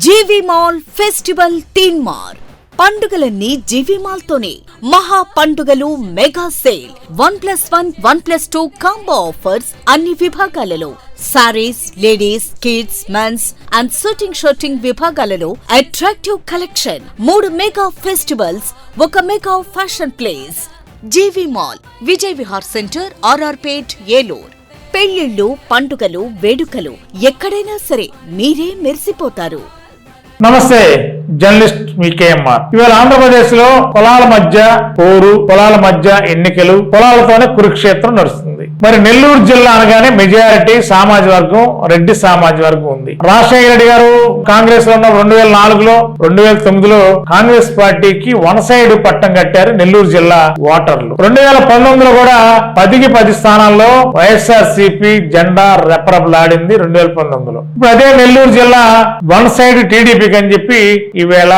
జీవి mall festival Teenmar పండుగలన్నీ జీవి mall తోనే. మహా పండుగలు మెగా సేల్ 1+1 1+2 కాంబో ఆఫర్స్ అన్ని విభాగాలలో. Saris, ladies, kids, mens and suiting విభాగాలలో attractive collection. 3 mega festivals, 1 mega fashion place. GV mall, Vijay Vihar centre, RR Pet, Eluru. పెళ్లిళ్ళు, పండుగలు, వేడుకలు ఎక్కడైనా సరే మీరే మెరిసిపోతారు. నమస్తే, జర్నలిస్ట్ మీ కేఎంఆర్. ఇవాళ ఆంధ్రప్రదేశ్ లో పొలాల మధ్య పోరు, పొలాల మధ్య ఎన్నికలు, పొలాలతోనే కురుక్షేత్రం నడుస్తుంది. మరి నెల్లూరు జిల్లా అనగానే మెజారిటీ సామాజిక వర్గం రెడ్డి సామాజిక వర్గం ఉంది. రాజశేఖర రెడ్డి గారు కాంగ్రెస్ లో ఉన్న 2004లో 2009లో కాంగ్రెస్ పార్టీకి వన్ సైడ్ పట్టం కట్టారు నెల్లూరు జిల్లా ఓటర్లు. 2019లో కూడా 10కి 10 స్థానాల్లో వైఎస్ఆర్సీపీ జెండా రెపరెపలాడింది 2019లో. ఇప్పుడు అదే నెల్లూరు జిల్లా వన్ సైడ్ టీడీపీ అని చెప్పి ఈవేళ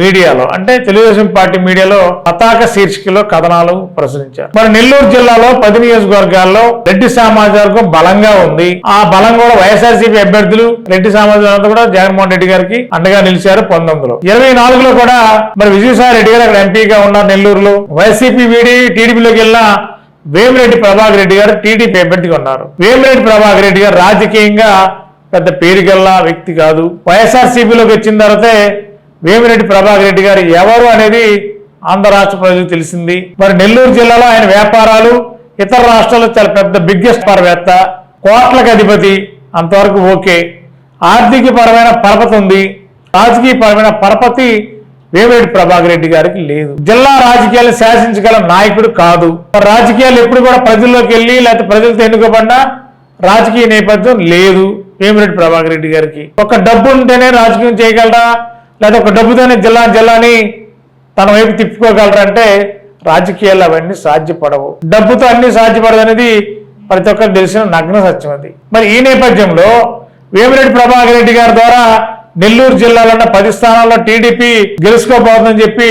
మీడియాలో, అంటే తెలుగుదేశం పార్టీ మీడియాలో పతాక శీర్షికలో కథనాలు ప్రచురించారు. మరి నెల్లూరు జిల్లాలో 10 నియోజకవర్గాల్లో రెడ్డి సామాజిక వర్గం బలంగా ఉంది. ఆ బలం కూడా వైఎస్ఆర్సీపీ అభ్యర్థులు రెడ్డి సామాజిక వర్గం కూడా జగన్మోహన్ రెడ్డి గారికి అండగా నిలిచారు 19లో. 24లో కూడా మరి విజయసాయి రెడ్డి గారు అక్కడ ఎంపీగా ఉన్నారు నెల్లూరులో. వైసీపీ వీడి టీడీపీలోకి వెళ్ళిన వేమిరెడ్డి ప్రభాకర్ రెడ్డి గారు టీడీపీ అభ్యర్థిగా ఉన్నారు. వేమిరెడ్డి ప్రభాకర్ రెడ్డి గారు రాజకీయంగా పెద్ద పేరుగల్లా వ్యక్తి కాదు. వైఎస్ఆర్సీపీలోకి వచ్చిన తర్వాతే వేమిరెడ్డి ప్రభాకర్ రెడ్డి గారు ఎవరు అనేది ఆంధ్ర రాష్ట్ర ప్రజలకు తెలిసింది. మరి నెల్లూరు జిల్లాలో ఆయన వ్యాపారాలు ఇతర రాష్ట్రాల్లో చాలా పెద్ద బిగ్గెస్ట్ పరవేత్త, కోట్లకు అధిపతి, అంతవరకు ఓకే. ఆర్థిక పరమైన పరపతి ఉంది, రాజకీయ పరమైన పరపతి వేమిరెడ్డి ప్రభాకర్ రెడ్డి గారికి లేదు. జిల్లా రాజకీయాలు శాసించగల నాయకుడు కాదు. రాజకీయాలు ఎప్పుడు కూడా ప్రజల్లోకి వెళ్ళి లేకపోతే ప్రజలతో ఎన్నుకోబడినా రాజకీయ నేపథ్యం లేదు వేమిరెడ్డి ప్రభాకర్ రెడ్డి గారికి. ఒక డబ్బు ఉంటేనే రాజకీయం చేయగలరా, లేదా ఒక డబ్బుతోనే జిల్లాని తన వైపు తిప్పుకోగలరా అంటే రాజకీయాలు అవన్నీ సాధ్యపడవు. డబ్బుతో అన్ని సాధ్యపడదు అనేది ప్రతి ఒక్కరు తెలిసిన నగ్న సత్యం అది. మరి ఈ నేపథ్యంలో వేమిరెడ్డి ప్రభాకర్ రెడ్డి గారి ద్వారా నెల్లూరు జిల్లాలో 10 స్థానాల్లో టీడీపీ గెలుచుకోబోతుందని చెప్పి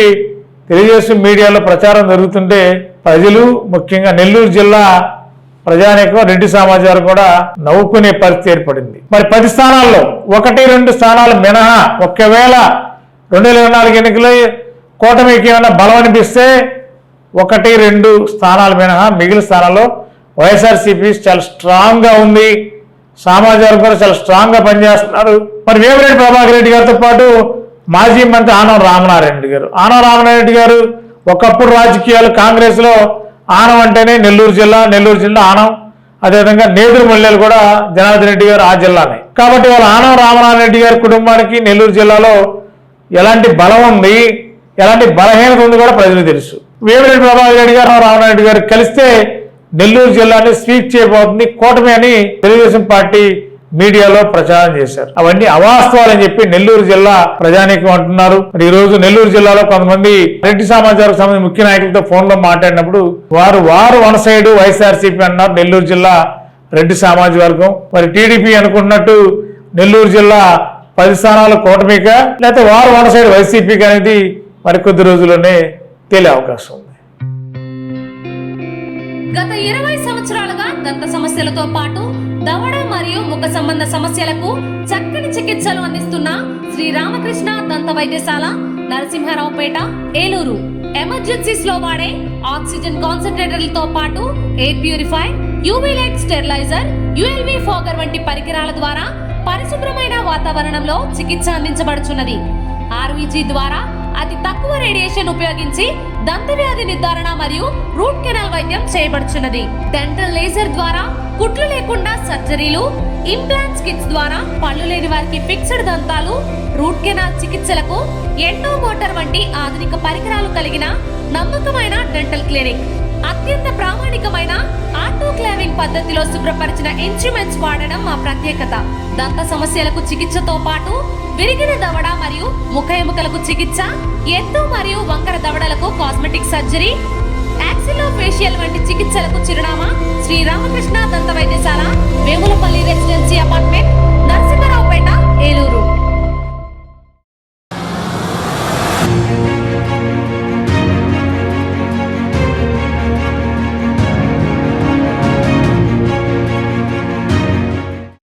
తెలుగుదేశం మీడియాలో ప్రచారం జరుగుతుంటే ప్రజలు, ముఖ్యంగా నెల్లూరు జిల్లా ప్రజానీకం రెడ్డి సమాజాలు కూడా నవ్వుకునే పరిస్థితి ఏర్పడింది. మరి 10 స్థానాల్లో 1-2 స్థానాలు మినహా, ఒకవేళ 2024 ఎన్నికలు కూటమికి ఏమైనా బలం అనిపిస్తే 1-2 స్థానాలు మినహా మిగిలిన స్థానాల్లో వైఎస్ఆర్సీపీ చాలా స్ట్రాంగ్ గా ఉంది. సామాజిక కూడా చాలా స్ట్రాంగ్ గా పనిచేస్తున్నారు. మరి వేమిరెడ్డి ప్రభాకర్ రెడ్డి గారితో పాటు మాజీ మంత్రి ఆనం రామనారాయణ రెడ్డి గారు ఒకప్పుడు రాజకీయాలు కాంగ్రెస్ లో ఆనం అంటేనే నెల్లూరు జిల్లా ఆనం. అదేవిధంగా నేదురు మల్లెలు కూడా జనార్దన్ రెడ్డి గారు ఆ జిల్లానే. కాబట్టి వాళ్ళ ఆనం రామనారాయణ రెడ్డి గారి కుటుంబానికి నెల్లూరు జిల్లాలో ఎలాంటి బలం ఉంది, ఎలాంటి బలహీనత ఉంది కూడా ప్రజలు తెలుసు. వేమిరెడ్డి ప్రభాకర్ రెడ్డి గారు రామనారాయణ గారు కలిస్తే నెల్లూరు జిల్లాని స్వీప్ చేయబోతుంది కూటమి అని తెలుగుదేశం పార్టీ మీడియాలో ప్రచారం చేశారు. అవన్నీ అవాస్తవాలని చెప్పి నెల్లూరు జిల్లా ప్రజానీకం అంటున్నారు. మరి ఈ రోజు నెల్లూరు జిల్లాలో కొంతమంది రెడ్డి సమాజానికి సంబంధించిన ముఖ్య నాయకులతో ఫోన్ లో మాట్లాడినప్పుడు వారు వన్ సైడ్ వైఎస్ఆర్సీపీ అన్నారు నెల్లూరు జిల్లా రెడ్డి సామాజిక వర్గం. మరి టీడీపీ అనుకున్నట్టు నెల్లూరు జిల్లా 10 స్థానాలు కూటమిగా, లేకపోతే వన్ సైడ్ వైసీపీకి అనేది మరికొద్ది రోజుల్లోనే తేలే అవకాశం ఉంది. గత 20 సంవత్సరాలుగా దంత సమస్యలతో పాటు దవడ మరియు ముఖ సంబంధ సమస్యలకు చక్కని చికిత్సలు అందిస్తున్న శ్రీ రామకృష్ణ దంత వైద్యశాల, నరసింహారావుపేట, ఏలూరు. ఎమర్జెన్సీస్ లో వాడే ఆక్సిజన్ కాన్సంట్రేటర్లతో పాటు air purify, UV light steriliser, ULV fogger వంటి పరికరాల ద్వారా పరిశుభ్రమైన వాతావరణంలో చికిత్స అందించబడుచున్నది. ఆర్వీజీ ద్వారా అతి తక్కువ రేడియేషన్ ఉపయోగించి దంత వ్యాధి నిర్ధారణ మరియు రూట్ కెనాల్ వైద్యం చేయబడుచున్నది. డెంటల్ లేజర్ ద్వారా కుట్లు లేకుండా సర్జరీలు, ఇంప్లాంట్స్ కిట్స్ ద్వారా పళ్ళు లేని వారికి ఫిక్స్డ్ దంతాలు, రూట్ కెనాల్ చికిత్సలకు ఎండో మోటార్ వంటి ఆధునిక పరికరాలు కలిగిన నమ్మకమైన డెంటల్ క్లినిక్. అత్యంత ప్రామాణికమైన ఆటోక్లావింగ్ పద్ధతిలో శుభ్రపరిచిన ఇన్స్ట్రుమెంట్స్ వాడడం మా ప్రత్యేకత. దంత సమస్యలకు చికిత్సతో పాటు విరిగిన దవడ మరియు ముఖ ఎముకలకు చికిత్స, ఎత్తు మరియు వంకర దవడలకు కాస్మెటిక్ సర్జరీ, యాక్సిలోఫేషియల్ వంటి చికిత్సలకు చిరునామా శ్రీ రామకృష్ణ దంత వైద్యశాల, వేములపల్లి రెసిడెన్సీ అపార్ట్మెంట్, నరసింహారావుపేట, ఏలూరు.